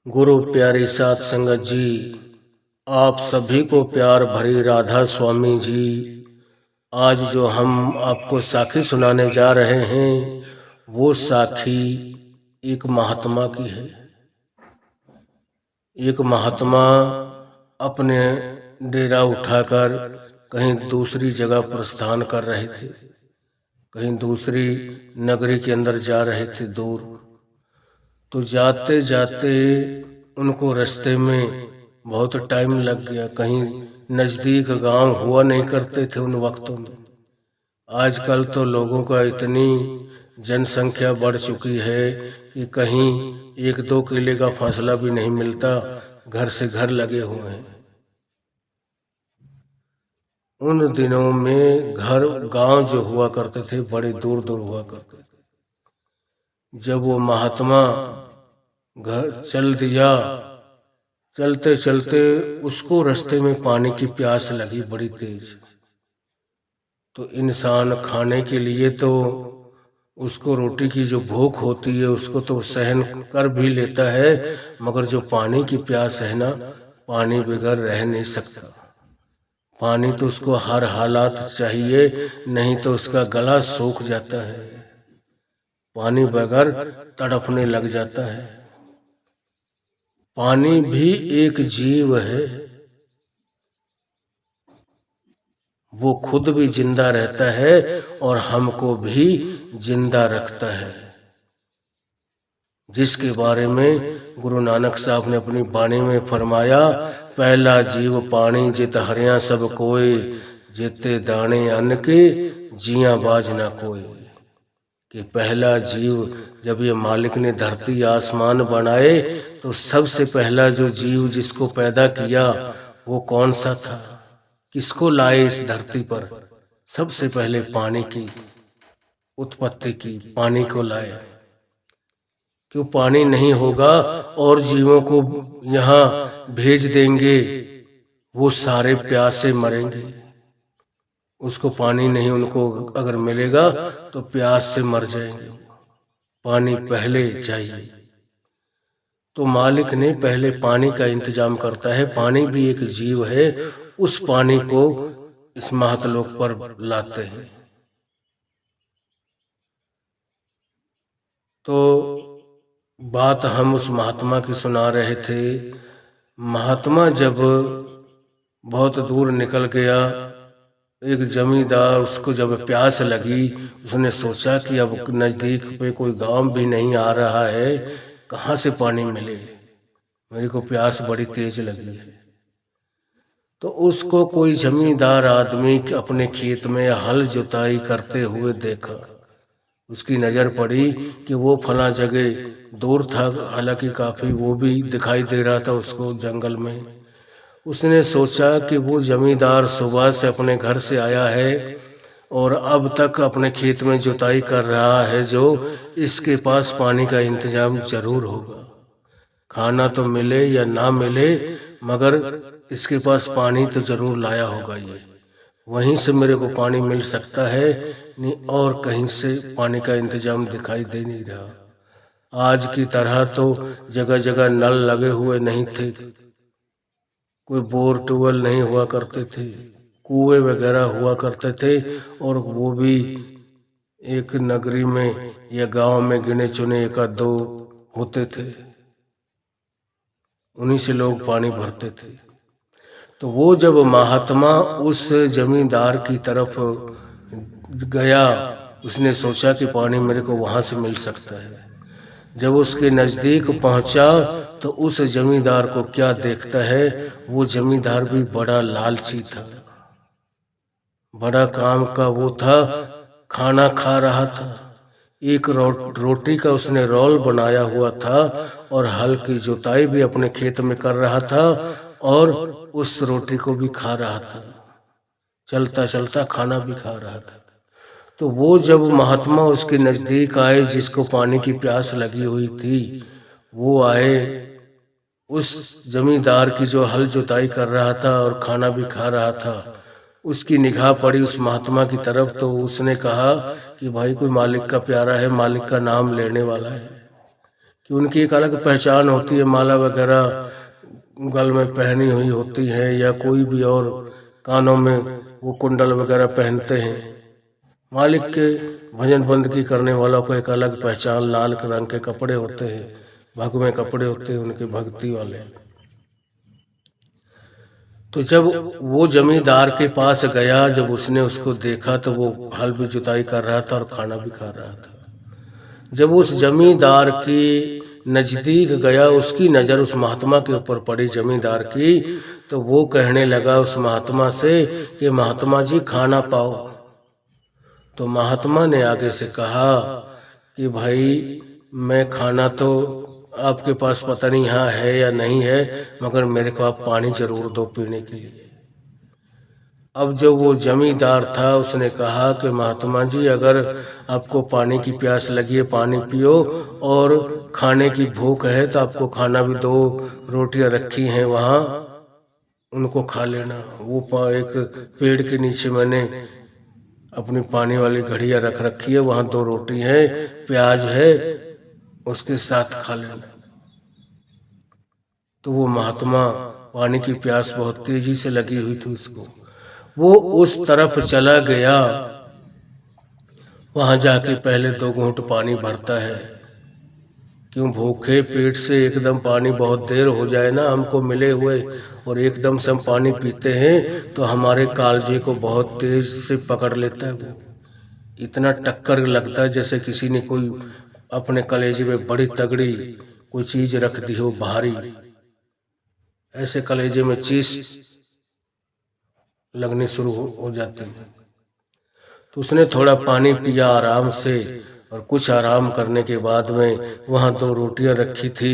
गुरु प्यारी साध संगत जी, आप सभी को प्यार भरी राधा स्वामी जी। आज जो हम आपको साखी सुनाने जा रहे हैं वो साखी एक महात्मा की है। एक महात्मा अपने डेरा उठाकर कहीं दूसरी जगह प्रस्थान कर रहे थे, कहीं दूसरी नगरी के अंदर जा रहे थे दूर। तो जाते जाते उनको रास्ते में बहुत टाइम लग गया। कहीं नज़दीक गांव हुआ नहीं करते थे उन वक्तों में। आजकल तो लोगों का इतनी जनसंख्या बढ़ चुकी है कि कहीं 1-2 किले का फासला भी नहीं मिलता, घर से घर लगे हुए हैं। उन दिनों में घर गांव जो हुआ करते थे बड़े दूर दूर हुआ करते थे। जब वो महात्मा घर चल दिया, चलते चलते उसको रास्ते में पानी की प्यास लगी बड़ी तेज। तो इंसान खाने के लिए तो उसको रोटी की जो भूख होती है उसको तो सहन कर भी लेता है, मगर जो पानी की प्यास है ना, पानी बगैर रह नहीं सकता। पानी तो उसको हर हालात चाहिए, नहीं तो उसका गला सूख जाता है, पानी बगैर तड़पने लग जाता है। पानी भी एक जीव है, वो खुद भी जिंदा रहता है और हमको भी जिंदा रखता है, जिसके बारे में गुरु नानक साहब ने अपनी वाणी में फरमाया, पहला जीव पानी जित हरिया सब कोय, जिते दाने अन्न के जिया बाज ना कोई। कि पहला जीव, जब ये मालिक ने धरती आसमान बनाए तो सबसे पहला जो जीव जिसको पैदा किया वो कौन सा था, किसको लाए इस धरती पर? सबसे पहले पानी की उत्पत्ति की, पानी को लाए। क्यों पानी नहीं होगा और जीवों को यहाँ भेज देंगे, वो सारे प्यासे मरेंगे। उसको पानी नहीं उनको अगर मिलेगा तो प्यास से मर जाएंगे। पानी पहले चाहिए, तो मालिक ने पहले पानी का इंतजाम करता है। पानी भी एक जीव है, उस पानी को इस महतलोक पर लाते हैं। तो बात हम उस महात्मा की सुना रहे थे। महात्मा जब बहुत दूर निकल गया, एक जमींदार, उसको जब प्यास लगी, उसने सोचा कि अब नज़दीक पे कोई गांव भी नहीं आ रहा है, कहाँ से पानी मिले, मेरे को प्यास बड़ी तेज लगी है। तो उसको कोई जमींदार आदमी अपने खेत में हल जुताई करते हुए देखा। उसकी नज़र पड़ी कि वो फला जगह दूर था, हालांकि काफ़ी वो भी दिखाई दे रहा था उसको जंगल में। उसने सोचा कि वो जमींदार सुबह से अपने घर से आया है और अब तक अपने खेत में जुताई कर रहा है, जो इसके पास पानी का इंतजाम जरूर होगा। खाना तो मिले या ना मिले, मगर इसके पास पानी तो जरूर लाया होगा। ये वहीं से मेरे को पानी मिल सकता है, नहीं और कहीं से पानी का इंतजाम दिखाई दे नहीं रहा। आज की तरह तो जगह जगह नल लगे हुए नहीं थे, कोई बोर ट्यूबवेल नहीं हुआ करते थे, कुएं वगैरह हुआ करते थे, और वो भी एक नगरी में या गांव में गिने चुने 1-2 होते थे, उन्हीं से लोग पानी भरते थे। तो वो जब महात्मा उस जमींदार की तरफ गया, उसने सोचा कि पानी मेरे को वहां से मिल सकता है। जब उसके नज़दीक पहुंचा तो उस जमींदार को क्या देखता है, वो जमींदार भी बड़ा लालची था, बड़ा काम का वो था, खाना खा रहा था। एक रोटी का उसने रोल बनाया हुआ था और हल की जुताई भी अपने खेत में कर रहा था और उस रोटी को भी खा रहा था, चलता चलता खाना भी खा रहा था। तो वो जब महात्मा उसके नज़दीक आए, जिसको पानी की प्यास लगी हुई थी, वो आए, उस जमींदार की जो हल जुताई कर रहा था और खाना भी खा रहा था, उसकी निगाह पड़ी उस महात्मा की तरफ। तो उसने कहा कि भाई कोई मालिक का प्यारा है, मालिक का नाम लेने वाला है, कि उनकी एक अलग पहचान होती है, माला वगैरह गल में पहनी हुई होती है या कोई भी और कानों में वो कुंडल वगैरह पहनते हैं। मालिक के भजन बंदगी करने वालों को एक अलग पहचान, लाल रंग के कपड़े होते हैं, भगवे कपड़े होते हैं उनके भक्ति वाले। तो जब वो जमींदार के पास गया, जब उसने उसको देखा तो वो हल भी जुताई कर रहा था और खाना भी खा रहा था। जब उस जमींदार के नजदीक गया, उसकी नजर उस महात्मा के ऊपर पड़ी जमींदार की, तो वो कहने लगा उस महात्मा से कि महात्मा जी खाना पाओ। तो महात्मा ने आगे से कहा कि भाई मैं खाना तो आपके पास पता नहीं यहाँ है या नहीं है, मगर मेरे को आप पानी जरूर दो पीने के लिए। अब जो वो जमींदार था उसने कहा कि महात्मा जी अगर आपको पानी की प्यास लगी है पानी पियो, और खाने की भूख है तो आपको खाना भी, 2 रोटियां रखी हैं वहाँ, उनको खा लेना। वो एक पेड़ के नीचे मैंने अपनी पानी वाली घड़ियाँ रख रखी है, वहाँ 2 रोटी है, प्याज है, उसके साथ खा लेना। तो वो महात्मा, पानी की प्यास बहुत तेजी से लगी हुई थी उसको, वो उस तरफ चला गया। वहां जाके पहले 2 घूंट पानी भरता है, क्यों भूखे पेट से एकदम पानी बहुत देर हो जाए ना हमको मिले हुए, और एकदम से हम पानी पीते हैं तो हमारे कालजे को बहुत तेज से पकड़ लेता है। वो इतना टक्कर लगता है जैसे किसी ने कोई अपने कलेजे में बड़ी तगड़ी कोई चीज रख दी हो भारी, ऐसे कलेजे में चीस लगनी शुरू हो जाती है। तो उसने थोड़ा पानी पिया आराम से, और कुछ आराम करने के बाद में वहाँ 2 रोटियां रखी थी,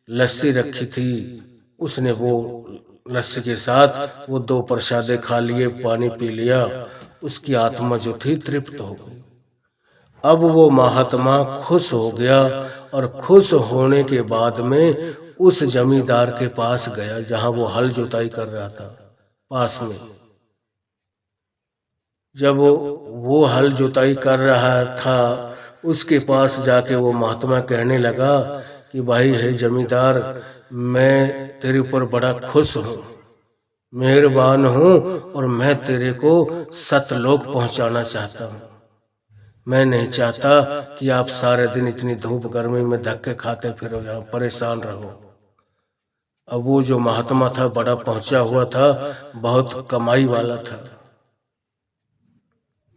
लस्सी रखी थी, उसने वो लस्सी के साथ वो 2 प्रसादे खा लिए, पानी पी लिया, उसकी आत्मा जो थी तृप्त हो गई। अब वो महात्मा खुश हो गया, और खुश होने के बाद में उस जमींदार के पास गया जहां वो हल जोताई कर रहा था पास में। जब वो हल जोताई कर रहा था उसके पास जाके वो महात्मा कहने लगा कि भाई है जमींदार, मैं तेरे ऊपर बड़ा खुश हूँ, मेहरबान हूँ, और मैं तेरे को सतलोक पहुंचाना चाहता हूँ। मैं नहीं चाहता कि आप सारे दिन इतनी धूप गर्मी में धक्के खाते फिरो, यहाँ परेशान रहो। अब वो जो महात्मा था बड़ा पहुंचा हुआ था, बहुत कमाई वाला था।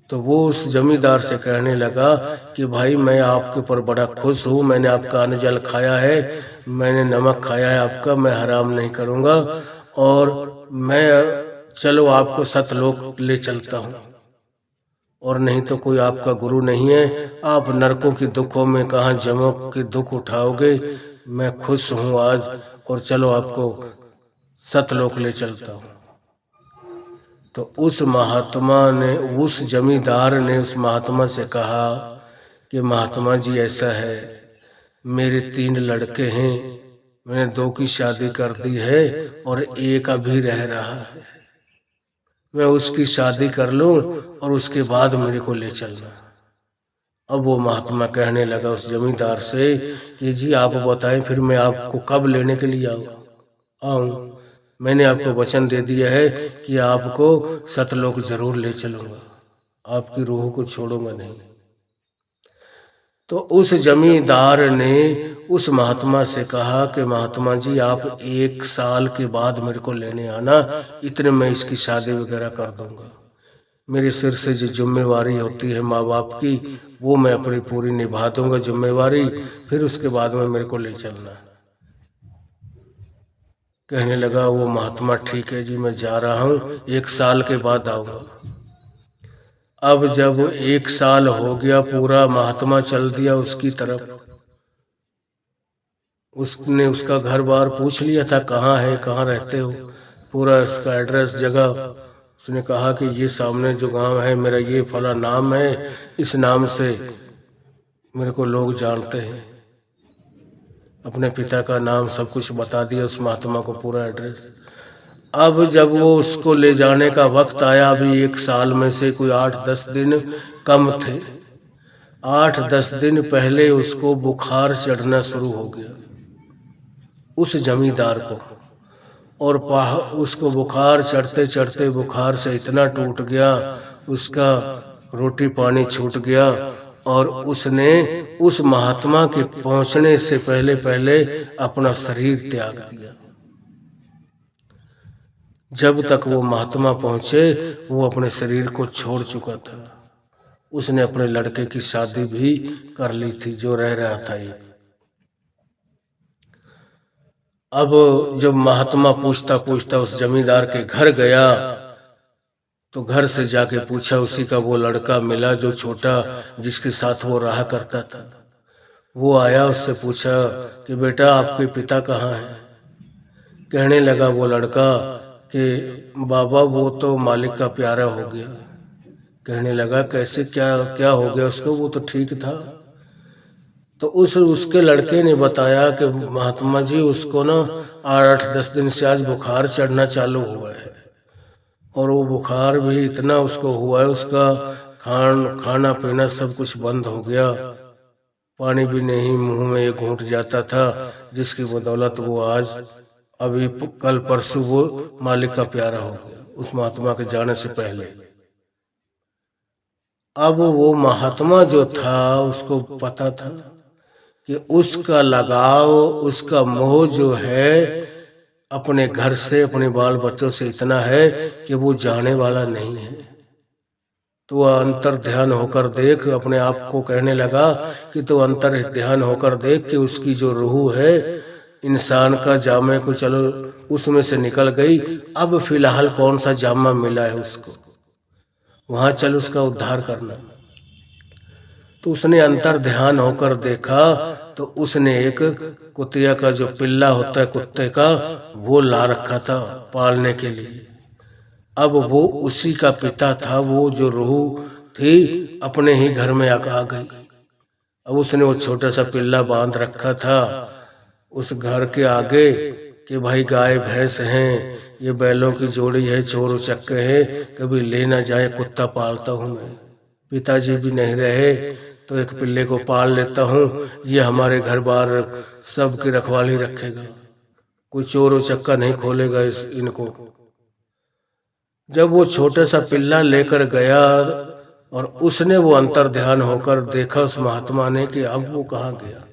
तो वो उस जमींदार से कहने लगा कि भाई मैं आपके ऊपर बड़ा खुश हूँ, मैंने आपका अन्न जल खाया है, मैंने नमक खाया है आपका, मैं हराम नहीं करूँगा, और मैं चलो आपको सतलोक ले चलता हूँ, और नहीं तो कोई आपका गुरु नहीं है, आप नरकों की दुखों में कहाँ जमों के दुख उठाओगे, मैं खुश हूँ आज, और चलो आपको सतलोक ले चलता हूँ। तो उस महात्मा ने, उस जमींदार ने उस महात्मा से कहा कि महात्मा जी ऐसा है, मेरे 3 लड़के हैं, मैंने 2 की शादी कर दी है और एक अभी रह रहा है, मैं उसकी शादी कर लूं और उसके बाद मेरे को ले चलना। अब वो महात्मा कहने लगा उस जमींदार से कि जी आप बताएं फिर मैं आपको कब लेने के लिए आऊं। मैंने आपको वचन दे दिया है कि आपको सतलोक जरूर ले चलूंगा, आपकी रूह को छोड़ूंगा नहीं। तो उस जमींदार ने उस महात्मा से कहा कि महात्मा जी आप 1 साल के बाद मेरे को लेने आना, इतने में इसकी शादी वगैरह कर दूंगा। मेरे सिर से जो जिम्मेवारी होती है माँ बाप की, वो मैं अपनी पूरी निभा दूंगा जिम्मेवारी, फिर उसके बाद में मेरे को ले चलना। कहने लगा वो महात्मा ठीक है जी मैं जा रहा हूँ, 1 साल के बाद आऊंगा। अब जब 1 साल हो गया पूरा, महात्मा चल दिया उसकी तरफ। उसने उसका घर बार पूछ लिया था कहाँ है, कहाँ रहते हो, पूरा इसका एड्रेस जगह। उसने कहा कि ये सामने जो गांव है मेरा, ये फला नाम है, इस नाम से मेरे को लोग जानते हैं। अपने पिता का नाम सब कुछ बता दिया उस महात्मा को, पूरा एड्रेस। अब जब वो उसको ले जाने का वक्त आया, अभी 1 साल में से कोई 8-10 दिन कम थे। 8-10 दिन पहले उसको बुखार चढ़ना शुरू हो गया, उस जमींदार को। और उसको बुखार चढ़ते चढ़ते बुखार से इतना टूट गया, उसका रोटी पानी छूट गया, और उसने उस महात्मा के पहुंचने से पहले पहले अपना शरीर त्याग दिया। जब तक वो महात्मा पहुंचे वो अपने शरीर को छोड़ चुका था। उसने अपने लड़के की शादी भी कर ली थी जो रह रहा था एक। अब जब महात्मा पूछता पूछता उस जमींदार के घर गया तो घर से जाके पूछा, उसी का वो लड़का मिला जो छोटा, जिसके साथ वो रहा करता था। वो आया, उससे पूछा कि बेटा आपके पिता कहाँ हैं? कहने लगा वो लड़का कि बाबा वो तो मालिक का प्यारा हो गया। कहने लगा कैसे, क्या क्या हो गया उसको? वो तो ठीक था। तो उसके लड़के ने बताया कि महात्मा जी उसको ना 8-10 दिन से आज बुखार चढ़ना चालू हुआ है, और वो बुखार भी इतना उसको हुआ है, उसका खाना पीना सब कुछ बंद हो गया, पानी भी नहीं मुंह में एक घूंट जाता था, जिसकी बदौलत वो आज अभी कल परसों वो मालिक का प्यारा हो गया उस महात्मा के जाने से पहले। अब वो महात्मा जो था उसको पता था कि उसका लगाव, उसका मोह जो है अपने घर से, अपने बाल बच्चों से इतना है कि वो जाने वाला नहीं है। तो अंतर ध्यान होकर देख, अपने आप को कहने लगा कि तो अंतर ध्यान होकर देख कि उसकी जो रूह है इंसान का जामे को चलो उसमें से निकल गई, अब फिलहाल कौन सा जामा मिला है उसको, वहां चल उसका उद्धार करना। तो उसने अंतर ध्यान होकर देखा तो उसने एक कुतिया का जो पिल्ला होता है कुत्ते का, वो ला रखा था पालने के लिए। अब वो उसी का पिता था, वो जो रूह थी अपने ही घर में आ गई। अब उसने वो छोटा सा पिल्ला बांध रखा था उस घर के आगे कि भाई गाय भैंस हैं, ये बैलों की जोड़ी है, चोर उचक्के हैं, कभी ले ना जाए, कुत्ता पालता हूँ मैं, पिताजी भी नहीं रहे तो एक पिल्ले को पाल लेता हूँ, ये हमारे घर बार सब की रखवाली रखेगा, कोई चोर उचक्का नहीं खोलेगा इनको। जब वो छोटा सा पिल्ला लेकर गया और उसने वो अंतर ध्यान होकर देखा उस महात्मा ने कि अब वो कहाँ गया,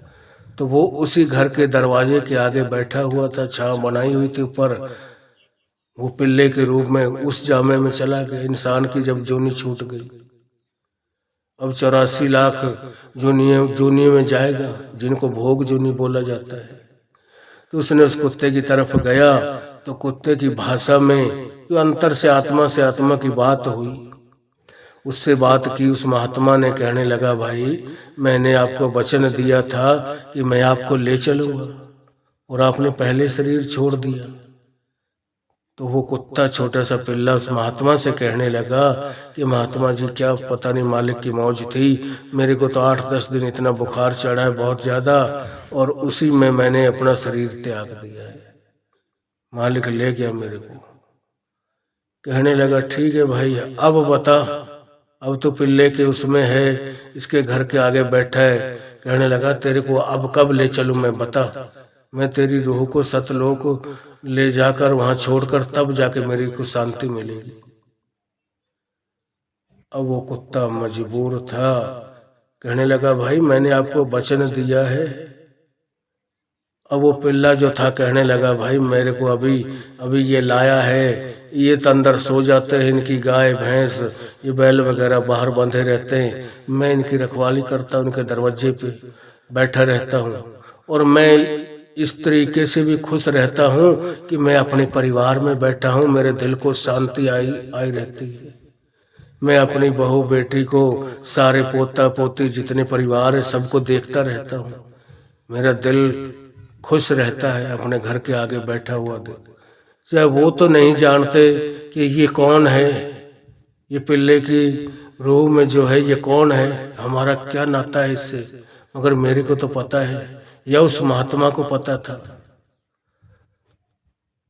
तो वो उसी घर के दरवाजे के आगे बैठा हुआ था, छांव बनाई हुई थी ऊपर, वो पिल्ले के रूप में उस जामे में चला गया। इंसान की जब जोनी छूट गई, अब 84 लाख जोनी में जाएगा, जिनको भोग जोनी बोला जाता है। तो उसने उस कुत्ते की तरफ गया तो कुत्ते की भाषा में जो अंतर से आत्मा की बात हुई, उससे बात की। उस महात्मा ने कहने लगा, भाई मैंने आपको वचन दिया था कि मैं आपको ले चलूंगा और आपने पहले शरीर छोड़ दिया। तो वो कुत्ता छोटा सा पिल्ला उस महात्मा से कहने लगा कि महात्मा जी क्या पता नहीं मालिक की मौज थी, मेरे को तो 8-10 दिन इतना बुखार चढ़ा है बहुत ज्यादा, और उसी में मैंने अपना शरीर त्याग दिया है, मालिक ले गया मेरे को। कहने लगा ठीक है भाई, अब बता, अब तो पिल्ले के उसमें है, इसके घर के आगे बैठा है। कहने लगा तेरे को अब कब ले चलूं मैं, बता, मैं तेरी रूह को सतलोक ले जाकर वहां छोड़कर तब जाके मेरी को शांति मिलेगी। अब वो कुत्ता मजबूर था, कहने लगा भाई मैंने आपको वचन दिया है। अब वो पिल्ला जो था कहने लगा भाई मेरे को अभी ये लाया है, ये तो अंदर सो जाते हैं, इनकी गाय भैंस ये बैल वगैरह बाहर बंधे रहते हैं, मैं इनकी रखवाली करता हूँ, उनके दरवाजे पे बैठा रहता हूँ, और मैं इस तरीके से भी खुश रहता हूँ कि मैं अपने परिवार में बैठा हूँ, मेरे दिल को शांति आई रहती है। मैं अपनी बहू बेटी को, सारे पोता पोती जितने परिवार है सबको देखता रहता हूँ, मेरा दिल खुश रहता है अपने घर के आगे बैठा हुआ देख। चाहे वो तो नहीं जानते कि ये कौन है, ये पिल्ले की रूह में जो है ये कौन है, हमारा क्या नाता है इससे, मगर मेरे को तो पता है, या उस महात्मा को पता था।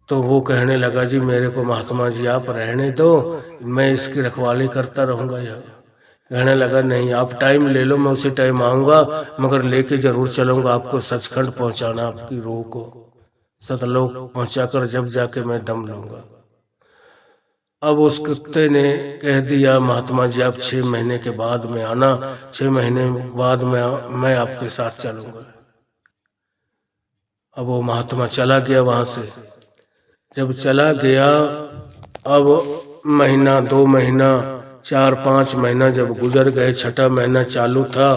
तो वो कहने लगा जी मेरे को महात्मा जी आप रहने दो, मैं इसकी रखवाली करता रहूंगा यहाँ। कहने लगा नहीं, आप टाइम ले लो, मैं उसी टाइम आऊँगा, मगर लेके जरूर चलूँगा आपको सचखंड पहुँचाना, आपकी रूह को सतलोक पहुँचाकर जब जाके मैं दम लूँगा। अब उस कुत्ते ने कह दिया महात्मा जी आप 6 महीने के बाद में आना, 6 महीने बाद में मैं आपके साथ चलूँगा। अब वो महात्मा चला गया वहाँ से। जब चला गया, अब महीना 2 महीना 4-5 महीना जब गुजर गए, 6ठा महीना चालू था,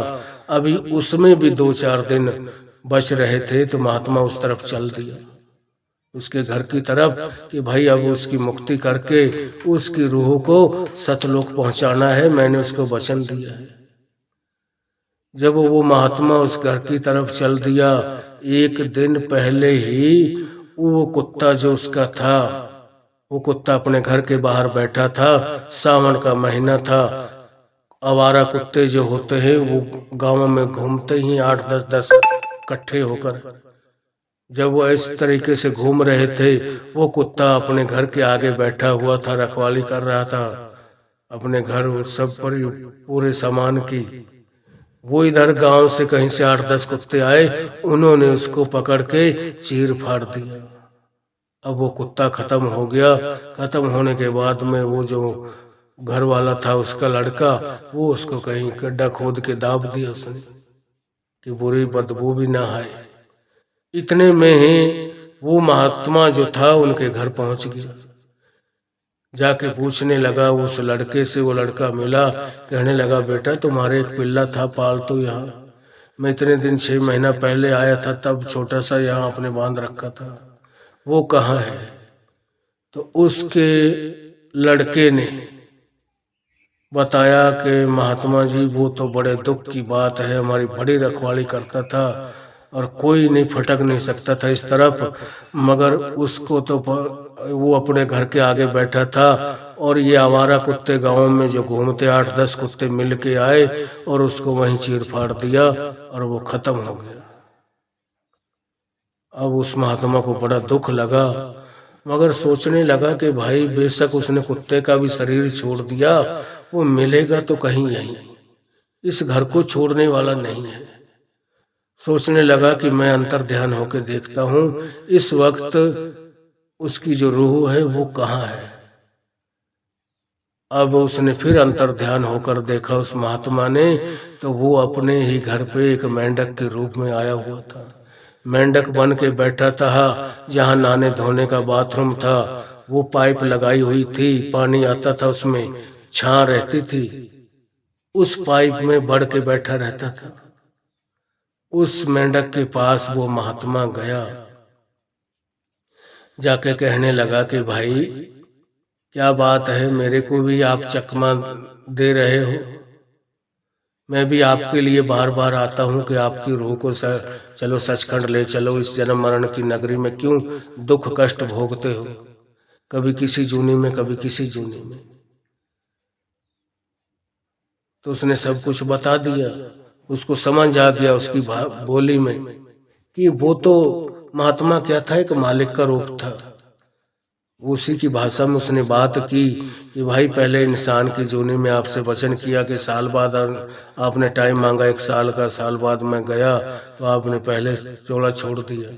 अभी उसमें भी 2-4 दिन बच रहे थे, तो महात्मा उस तरफ चल दिया, उसके घर की तरफ, कि भाई अब उसकी मुक्ति करके उसकी रूह को सतलोक पहुंचाना है, मैंने उसको वचन दिया है। जब वो महात्मा उस घर की तरफ चल दिया, एक दिन पहले ही वो कुत्ता जो उसका था, वो कुत्ता अपने घर के बाहर बैठा था, सावन का महीना था। आवारा कुत्ते जो होते हैं वो गांवों में घूमते ही 8-10 इकट्ठे होकर, जब वो इस तरीके से घूम रहे थे, वो कुत्ता अपने घर के आगे बैठा हुआ था, रखवाली कर रहा था अपने घर सब पर पूरे सामान की। वो इधर गांव से कहीं से 8-10 कुत्ते आए, उन्होंने उसको पकड़ के चीर फाड़ दिया। अब वो कुत्ता खत्म हो गया। खत्म होने के बाद में वो जो घर वाला था उसका लड़का, वो उसको कहीं गड्ढा खोद के दाब दिया उसने, कि बुरी बदबू भी ना आए। इतने में ही वो महात्मा जो था उनके घर पहुंच गया। जाके पूछने लगा उस लड़के से, वो लड़का मिला, कहने लगा बेटा तुम्हारे एक पिल्ला था पालतू यहाँ, मैं इतने दिन 6 महीना पहले आया था, तब छोटा सा यहाँ आपने बांध रखा था, वो कहाँ है? तो उसके लड़के ने बताया कि महात्मा जी वो तो बड़े दुख की बात है, हमारी बड़ी रखवाली करता था और कोई नहीं फटक नहीं सकता था इस तरफ, मगर उसको तो वो अपने घर के आगे बैठा था और ये आवारा कुत्ते गांव में जो घूमते 8-10 कुत्ते मिल के आए और उसको वहीं चीर फाड़ दिया और वो खत्म हो गया। अब उस महात्मा को बड़ा दुख लगा, मगर सोचने लगा कि भाई बेशक उसने कुत्ते का भी शरीर छोड़ दिया, वो मिलेगा तो कहीं यहीं, इस घर को छोड़ने वाला नहीं है। सोचने लगा कि मैं अंतर ध्यान होकर देखता हूँ इस वक्त उसकी जो रूह है वो कहाँ है। अब उसने फिर अंतर ध्यान होकर देखा उस महात्मा ने, तो वो अपने ही घर पे एक मेंढक के रूप में आया हुआ था। मेंढक बन के बैठा था, जहाँ नहाने धोने का बाथरूम था वो पाइप लगाई हुई थी, पानी आता था उसमें, छां रहती थी, उस पाइप में बढ़ के बैठा रहता था। उस मेंढक के पास वो महात्मा गया, जाके कहने लगा कि भाई क्या बात है, मेरे को भी आप चकमा दे रहे हो, मैं भी आपके लिए बार बार आता हूँ कि आपकी रूह को चलो सचखंड ले चलो, इस जन्म मरण की नगरी में क्यों दुख कष्ट भोगते हो, कभी किसी जूनी में कभी किसी जूनी में। तो उसने सब कुछ बता दिया, उसको समझ आ गया उसकी बोली में कि वो तो महात्मा क्या था, एक मालिक का रूप था। उसी की भाषा में उसने बात की कि भाई पहले इंसान की जूनी में आपसे वचन किया कि साल बाद आपने टाइम मांगा, 1 साल का, साल बाद मैं गया तो आपने पहले चोला छोड़ दिया,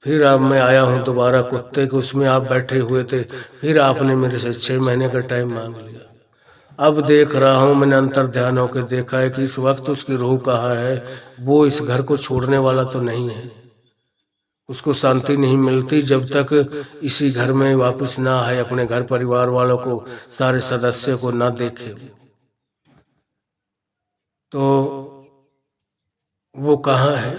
फिर अब मैं आया हूँ दोबारा कुत्ते के उसमें आप बैठे हुए थे, फिर आपने मेरे से 6 महीने का टाइम मांग लिया। अब देख रहा हूँ, मैंने अंतर ध्यान होकर देखा है कि इस वक्त उसकी रूह कहाँ है, वो इस घर को छोड़ने वाला तो नहीं है, उसको शांति नहीं मिलती जब तक इसी घर में वापस ना आए, अपने घर परिवार वालों को, सारे सदस्यों को ना देखे। तो वो कहाँ है,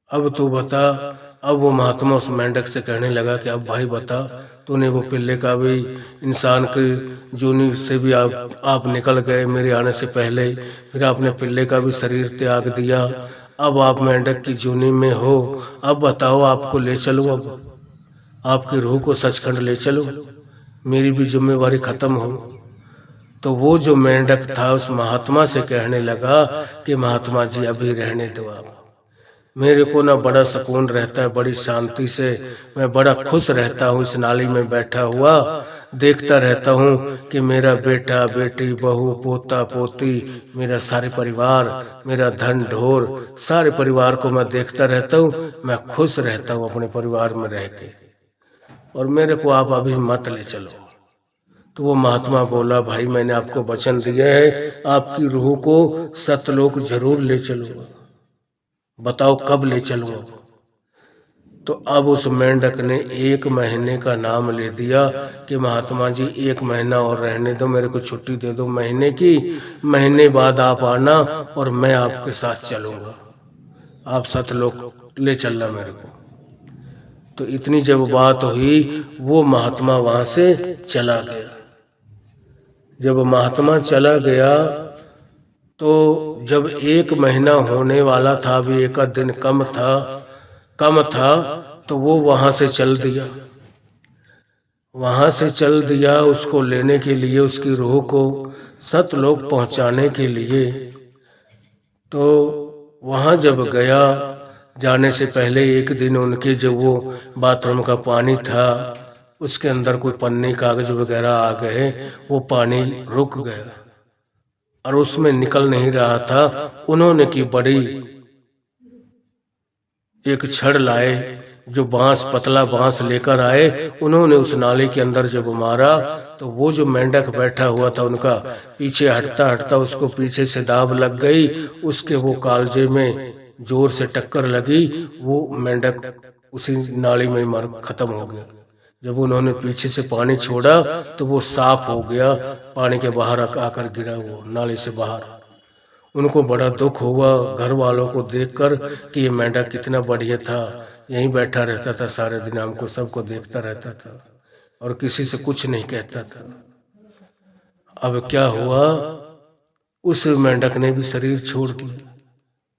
अब तू बता। अब वो महात्मा उस मेंढक से कहने लगा कि अब भाई बता, तूने वो पिल्ले का भी, इंसान की जूनी से भी आप निकल गए मेरे आने से पहले, फिर आपने पिल्ले का भी शरीर त्याग दिया, अब आप मेंढक की जूनी में हो, अब बताओ आपको ले चलूं, अब आपकी रूह को सचखंड ले चलूं, मेरी भी जिम्मेवारी खत्म हो। तो वो जो मेंढक था उस महात्मा से कहने लगा कि महात्मा जी अभी रहने दो, आप, मेरे को ना बड़ा सुकून रहता है, बड़ी शांति से मैं बड़ा खुश रहता हूँ इस नाली में बैठा हुआ, देखता रहता हूँ कि मेरा बेटा बेटी बहू पोता पोती मेरा सारे परिवार मेरा धन ढोर सारे परिवार को मैं देखता रहता हूँ। मैं खुश रहता हूँ अपने परिवार में रह के, और मेरे को आप अभी मत ले चलो। तो वो महात्मा बोला, भाई मैंने आपको वचन दिया है आपकी रूह को सतलोक जरूर ले चलूंगा, बताओ कब ले चलूंगा। तो अब उस मेंढक ने 1 महीने का नाम ले दिया कि महात्मा जी 1 महीना और रहने दो, मेरे को छुट्टी दे दो महीने की, महीने बाद आप आना और मैं आपके साथ चलूंगा, आप सतलोक ले चलना मेरे को। तो इतनी जब बात हुई वो महात्मा वहां से चला गया। जब महात्मा चला गया तो जब 1 महीना होने वाला था, अभी 1 दिन कम था, तो वो वहां से चल दिया उसको लेने के लिए, उसकी रूह को सतलोक पहुंचाने के लिए। तो वहां जब गया, जाने से पहले 1 दिन उनके जो वो बाथरूम का पानी था उसके अंदर कोई पन्नी कागज वगैरह आ गए, वो पानी रुक गया और उसमें निकल नहीं रहा था। उन्होंने की बड़ी एक छड़ लाए, जो पतला बांस लेकर आए, उन्होंने उस नाले के अंदर जब मारा तो वो जो मेंढक बैठा हुआ था उनका पीछे हटता उसको पीछे से दाब लग गई, उसके वो कालजे में जोर से टक्कर लगी, वो मेंढक उसी नाली में मर खत्म हो गया। जब उन्होंने पीछे से पानी छोड़ा तो वो साफ हो गया, पानी के बाहर आकर गिरा वो नाली से बाहर। उनको बड़ा दुख हुआ घर वालों को देखकर कि ये मेंढक कितना बढ़िया था, यहीं बैठा रहता था सारे दिन, हमको सबको देखता रहता था और किसी से कुछ नहीं कहता था। अब क्या हुआ, उस मेंढक ने भी शरीर छोड़ दिया।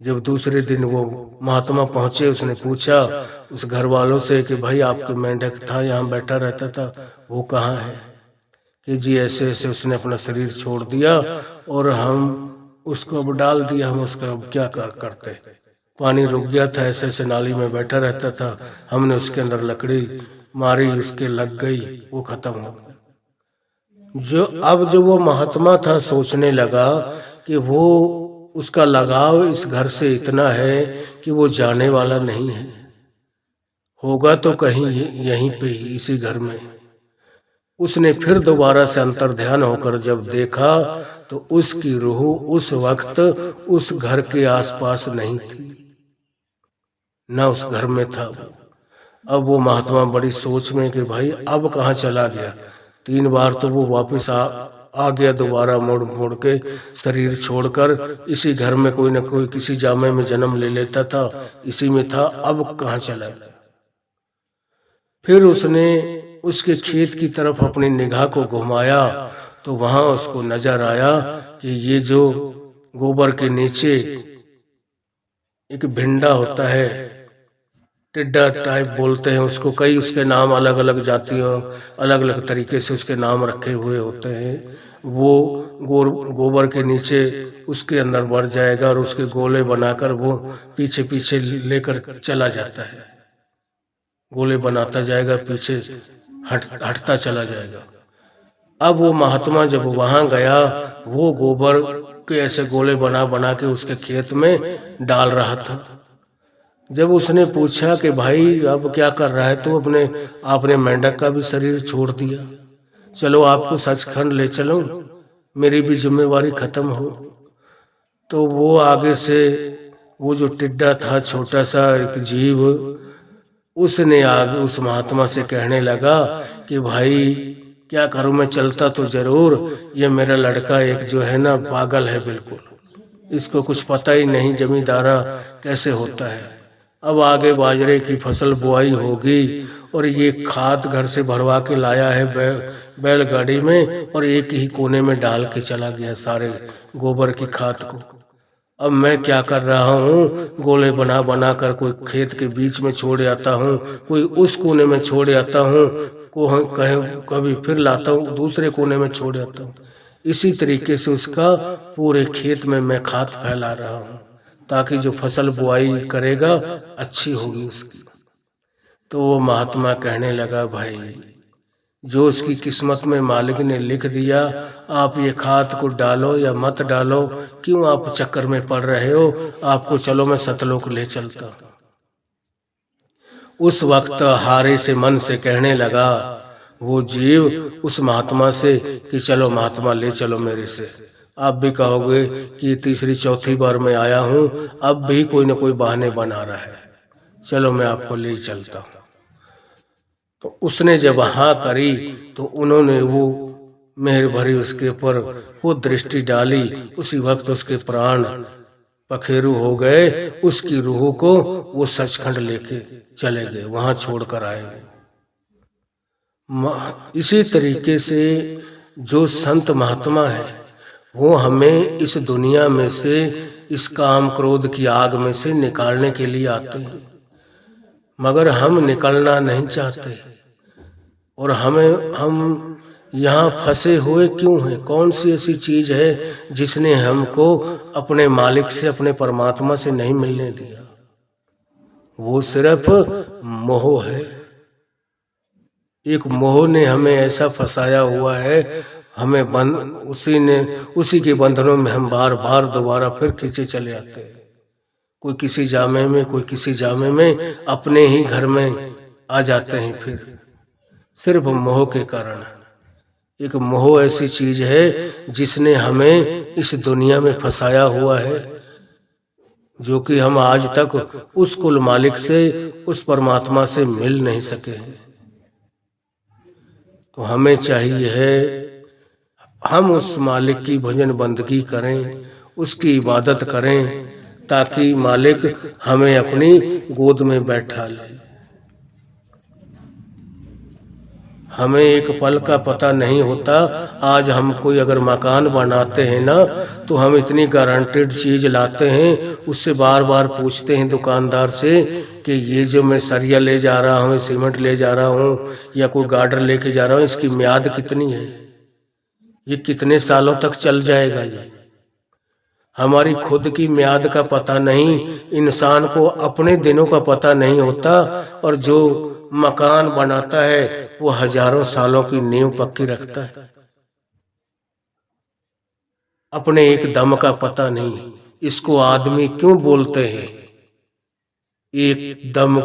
जब दूसरे दिन वो महात्मा पहुंचे, उसने पूछा उस घर वालों से कि भाई आपके मेंढक था यहाँ बैठा रहता था, वो कहाँ है? कि जी ऐसे ऐसे उसने अपना शरीर छोड़ दिया और हम उसको अब डाल दिया, हम उसका अब क्या करते। पानी रुक गया था, ऐसे ऐसे नाली में बैठा रहता था, हमने उसके अंदर लकड़ी मारी, उसके लग गई, वो खत्म हो गया। जो वो महात्मा था सोचने लगा कि वो उसका लगाव इस घर से इतना है कि वो जाने वाला नहीं है, होगा तो कहीं यहीं पे इसी घर में। उसने फिर दोबारा से अंतर्ध्यान होकर जब देखा तो उसकी रूह उस वक्त उस घर के आसपास नहीं थी, न उस घर में था। अब वो महात्मा बड़ी सोच में कि भाई अब कहाँ चला गया। 3 बार तो वो वापस आ गया दोबारा मुड़ के शरीर छोड़कर, इसी घर में कोई न कोई किसी जामे में जन्म ले लेता था, इसी में था, अब कहाँ चला गया। फिर उसने उसके खेत की तरफ अपनी निगाह को घुमाया तो वहां उसको नजर आया कि ये जो गोबर के नीचे एक भिंडा होता है, टिड्डा टाइप बोलते हैं उसको, कई उसके नाम अलग अलग जातियों अलग अलग तरीके से उसके नाम रखे हुए होते हैं। वो गोबर के नीचे उसके अंदर बढ़ जाएगा और उसके गोले बनाकर वो पीछे पीछे लेकर चला जाता है, गोले बनाता जाएगा, पीछे हटता चला जाएगा। अब वो महात्मा जब वहां गया, वो गोबर के ऐसे गोले बना बना के उसके खेत में डाल रहा था। जब उसने पूछा कि भाई अब क्या कर रहा है, तो आपने मेंढक का भी शरीर छोड़ दिया, चलो आपको सचखंड ले चलो, मेरी भी जिम्मेवारी खत्म हो। तो वो आगे से वो जो टिड्डा था, छोटा सा एक जीव, उसने आगे उस महात्मा से कहने लगा कि भाई क्या करूं, मैं चलता तो जरूर, ये मेरा लड़का एक जो है ना पागल है बिल्कुल, इसको कुछ पता ही नहीं जमींदारा कैसे होता है। अब आगे बाजरे की फसल बुआई होगी और ये खाद घर से भरवा के लाया है बैलगाड़ी में, और एक ही कोने में डाल के चला गया सारे गोबर की खाद को। अब मैं क्या कर रहा हूँ, गोले बना बना कर कोई खेत के बीच में छोड़ आता हूँ, कोई उस कोने में छोड़ आता हूँ, कभी फिर लाता हूँ दूसरे कोने में छोड़ आता हूँ। इसी तरीके से उसका पूरे खेत में मैं खाद फैला रहा हूँ ताकि जो फसल बुआई करेगा अच्छी होगी उसकी। तो वो महात्मा कहने लगा, भाई जो उसकी किस्मत में मालिक ने लिख दिया, आप ये खाद को डालो या मत डालो, क्यों आप चक्कर में पड़ रहे हो, आपको चलो मैं सतलोक ले चलता हूं। उस वक्त हारे से मन से कहने लगा वो जीव उस महात्मा से कि चलो महात्मा ले चलो मेरे से। आप भी कहोगे कि तीसरी चौथी बार मैं आया हूं, अब भी कोई न कोई बहाने बना रहा है, चलो मैं आपको ले चलता हूं। तो उसने जब हाँ करी तो उन्होंने वो मेहर भरी उसके ऊपर वो दृष्टि डाली, उसी वक्त उसके प्राण पखेरु हो गए। उसकी रूह को वो सचखंड लेके चले गए, वहां छोड़कर आए। इसी तरीके से जो संत महात्मा है वो हमें इस दुनिया में से, इस काम क्रोध की आग में से निकालने के लिए आते हैं, मगर हम निकलना नहीं चाहते। और हम यहाँ फंसे हुए क्यों हैं? कौन सी ऐसी चीज है जिसने हमको अपने मालिक से, अपने परमात्मा से नहीं मिलने दिया? वो सिर्फ मोह है। एक मोह ने हमें ऐसा फंसाया हुआ है, हमें उसी के बंधनों में हम बार बार दोबारा फिर खींचे चले आते हैं। कोई किसी जामे में, कोई किसी जामे में, अपने ही घर में आ जाते हैं फिर, सिर्फ मोह के कारण। एक मोह ऐसी चीज है जिसने हमें इस दुनिया में फंसाया हुआ है, जो कि हम आज तक उस कुल मालिक से, उस परमात्मा से मिल नहीं सके हैं। तो हमें चाहिए है हम उस मालिक की भजन बंदगी करें, उसकी इबादत करें, ताकि मालिक हमें अपनी गोद में बैठा ले। हमें एक पल का पता नहीं होता। आज हम कोई अगर मकान बनाते हैं ना, तो हम इतनी गारंटेड चीज लाते हैं, उससे बार बार पूछते हैं दुकानदार से कि ये जो मैं सरिया ले जा रहा हूँ, सीमेंट ले जा रहा हूँ, या कोई गार्डर लेके जा रहा हूँ, इसकी म्याद कितनी है, ये कितने सालों तक चल जाएगा? ये हमारी खुद की म्याद का पता नहीं, इंसान को अपने दिनों का पता नहीं होता। और जो मकान बनाता है वो हजारों सालों की नींव पक्की रखता है, अपने एक दम का पता नहीं। इसको आदमी क्यों बोलते हैं? एक दम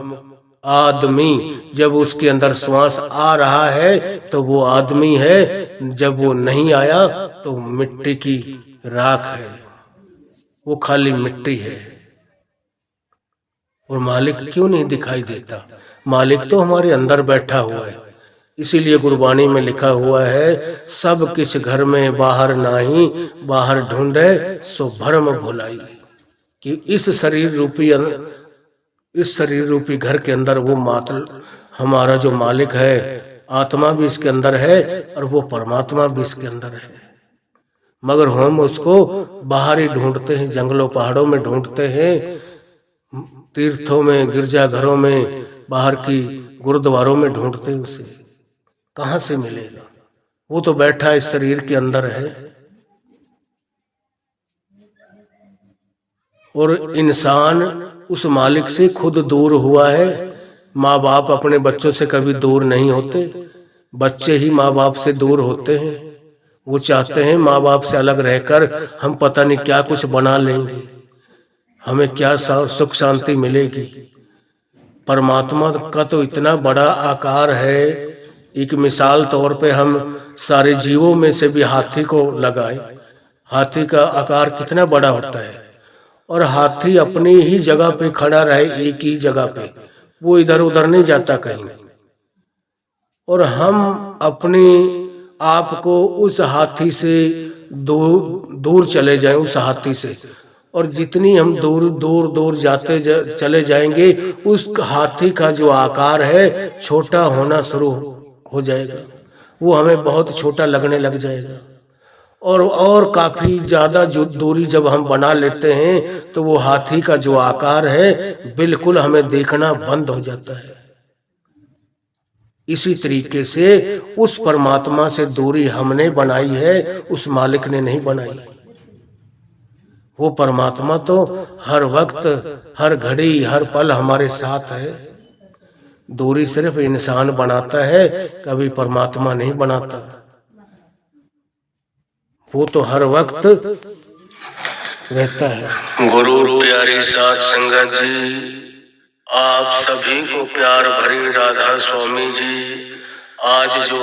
आदमी, जब उसके अंदर श्वास आ रहा है तो वो आदमी है, जब वो नहीं आया तो मिट्टी की राख है, वो खाली मिट्टी है। और मालिक क्यों नहीं दिखाई देता? मालिक तो हमारे अंदर बैठा हुआ है। इसीलिए गुरबाणी में लिखा हुआ है, सब किछ घर में बाहर नाही, बाहर ढूंढे सो भरम भुलाई। कि इस शरीर रूपी घर के अंदर वो मात्र हमारा जो मालिक है, आत्मा भी इसके अंदर है और वो परमात्मा भी इसके अंदर है, मगर हम उसको बाहर ही ढूंढते हैं, जंगलों पहाड़ों में ढूंढते हैं, तीर्थों में, गिरजाघरों में, बाहर की गुरुद्वारों में ढूंढते हैं। उसे कहां से मिलेगा? वो तो बैठा इस शरीर के अंदर है। और इंसान उस मालिक से खुद दूर हुआ है। माँ बाप अपने बच्चों से कभी दूर नहीं होते, बच्चे ही माँ बाप से दूर होते हैं। वो चाहते हैं माँ बाप से अलग रहकर हम पता नहीं क्या कुछ बना लेंगे, हमें क्या सुख शांति मिलेगी। परमात्मा का तो इतना बड़ा आकार है। एक मिसाल तौर पे हम सारे जीवों में से भी हाथी को लगाएं, हाथी का आकार कितना बड़ा होता है, और हाथी अपनी ही जगह पे खड़ा रहे, एक ही जगह पे, वो इधर उधर नहीं जाता कहीं। और हम अपने आप को उस हाथी से दूर चले जाएं, उस हाथी से, और जितनी हम दूर जाते चले जाएंगे, उस हाथी का जो आकार है छोटा होना शुरू हो जाएगा, वो हमें बहुत छोटा लगने लग जाएगा। और काफी ज्यादा जो दूरी जब हम बना लेते हैं तो वो हाथी का जो आकार है बिल्कुल हमें देखना बंद हो जाता है। इसी तरीके से उस परमात्मा से दूरी हमने बनाई है, उस मालिक ने नहीं बनाई। वो परमात्मा तो हर वक्त, हर घड़ी, हर पल हमारे साथ है। दूरी सिर्फ इंसान बनाता है, कभी परमात्मा नहीं बनाता। वो तो हर वक्त रहता है। गुरु प्यारी साध संगत जी, आप सभी को प्यार भरी राधा स्वामी जी। आज जो